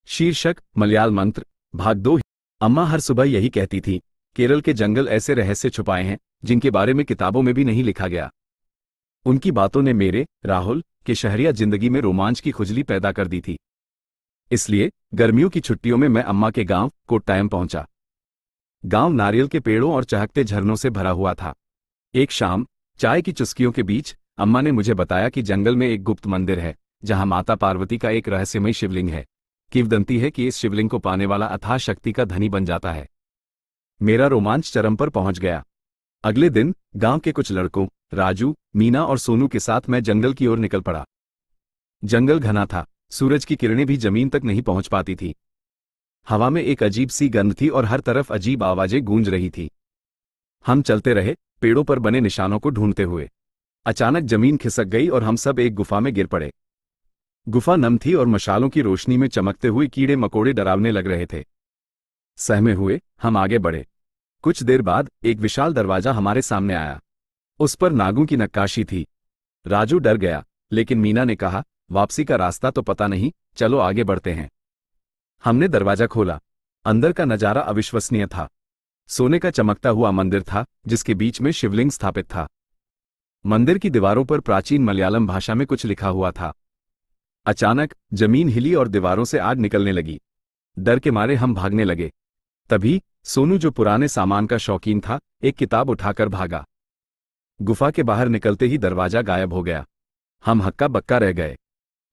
शीर्षक मलयाल मंत्र भाग 2। अम्मा हर सुबह यही कहती थी, केरल के जंगल ऐसे रहस्य छुपाए हैं जिनके बारे में किताबों में भी नहीं लिखा गया। उनकी बातों ने मेरे राहुल के शहरिया जिंदगी में रोमांच की खुजली पैदा कर दी थी। इसलिए गर्मियों की छुट्टियों में मैं अम्मा के गांव कोट्टायम पहुंचा। गांव नारियल के पेड़ों और चहकते झरनों से भरा हुआ था। एक शाम चाय की चुस्कियों के बीच अम्मा ने मुझे बताया कि जंगल में एक गुप्त मंदिर है जहां माता पार्वती का एक रहस्यमय शिवलिंग है। किंवदंती है कि इस शिवलिंग को पाने वाला अथाह शक्ति का धनी बन जाता है। मेरा रोमांच चरम पर पहुंच गया। अगले दिन गांव के कुछ लड़कों राजू, मीना और सोनू के साथ मैं जंगल की ओर निकल पड़ा। जंगल घना था, सूरज की किरणें भी जमीन तक नहीं पहुंच पाती थी। हवा में एक अजीब सी गंध थी और हर तरफ अजीब आवाजें गूंज रही थी। हम चलते रहे, पेड़ों पर बने निशानों को ढूंढते हुए। अचानक जमीन खिसक गई और हम सब एक गुफा में गिर पड़े। गुफा नम थी और मशालों की रोशनी में चमकते हुए कीड़े मकोड़े डरावने लग रहे थे। सहमे हुए हम आगे बढ़े। कुछ देर बाद एक विशाल दरवाजा हमारे सामने आया। उस पर नागों की नक्काशी थी। राजू डर गया, लेकिन मीना ने कहा, वापसी का रास्ता तो पता नहीं, चलो आगे बढ़ते हैं। हमने दरवाजा खोला। अंदर का नजारा अविश्वसनीय था। सोने का चमकता हुआ मंदिर था जिसके बीच में शिवलिंग स्थापित था। मंदिर की दीवारों पर प्राचीन मलयालम भाषा में कुछ लिखा हुआ था। अचानक जमीन हिली और दीवारों से आग निकलने लगी। डर के मारे हम भागने लगे। तभी सोनू, जो पुराने सामान का शौकीन था, एक किताब उठाकर भागा। गुफा के बाहर निकलते ही दरवाजा गायब हो गया। हम हक्का बक्का रह गए।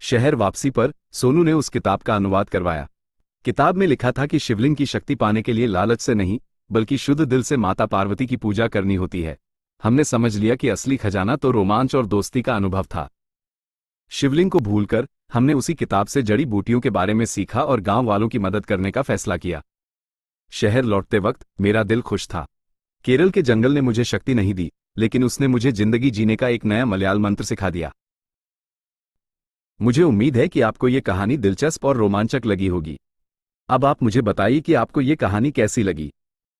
शहर वापसी पर सोनू ने उस किताब का अनुवाद करवाया। किताब में लिखा था कि शिवलिंग की शक्ति पाने के लिए लालच से नहीं, बल्कि शुद्ध दिल से माता पार्वती की पूजा करनी होती है। हमने समझ लिया कि असली खजाना तो रोमांच और दोस्ती का अनुभव था। शिवलिंग को भूलकर हमने उसी किताब से जड़ी बूटियों के बारे में सीखा और गांव वालों की मदद करने का फैसला किया। शहर लौटते वक्त मेरा दिल खुश था। केरल के जंगल ने मुझे शक्ति नहीं दी, लेकिन उसने मुझे जिंदगी जीने का एक नया मलयाल मंत्र सिखा दिया। मुझे उम्मीद है कि आपको ये कहानी दिलचस्प और रोमांचक लगी होगी। अब आप मुझे बताइए कि आपको ये कहानी कैसी लगी।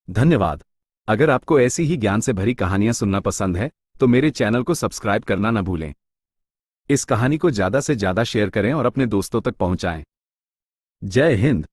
धन्यवाद। अगर आपको ऐसी ही ज्ञान से भरी कहानियां सुनना पसंद है तो मेरे चैनल को सब्सक्राइब करना न भूलें। इस कहानी को ज्यादा से ज्यादा शेयर करें और अपने दोस्तों तक पहुंचाएं। जय हिंद।